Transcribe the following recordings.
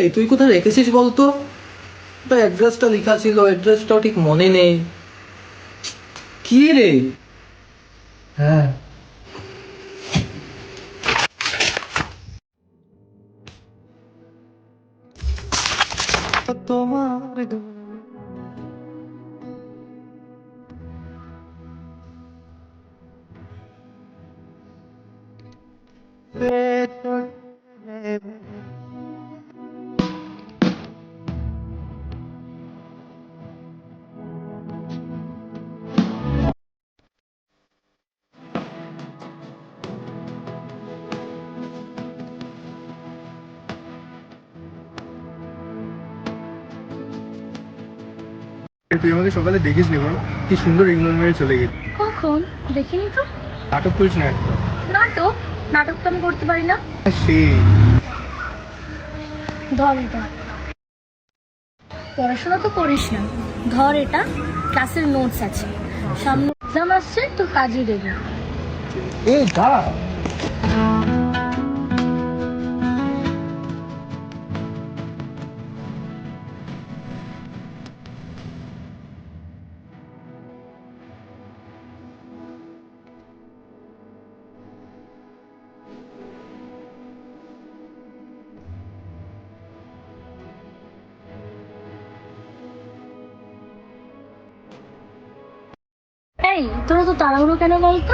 এই তুই কোথায় রেখেছিস বলতো? ওটা অ্যাড্রেসটা লেখা ছিল, অ্যাড্রেসটাও ঠিক মনে নেই। কি রে? হ্যাঁ, তোমার তুই আমাকে সকালে দেখিস নি বল, কি সুন্দর ইগনোর মেরে চলে গেলি। কখন? দেখিনি তো। নাটক করিস না একদম। নাটক? নাটক তো আমি করতে পারি না। সেই ধর এটা, পড়াশোনা তো করিস না, ধর এটা, ক্লাসের নোটস আছে, সামনে এক্সাম আসছে তো কাজে দেবে। এই দাঁড়া। এই তোরা তো তাড়াহুড়ো কেন বলতো?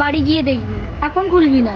বাড়ি গিয়ে দেখবি, এখন খুলবি না।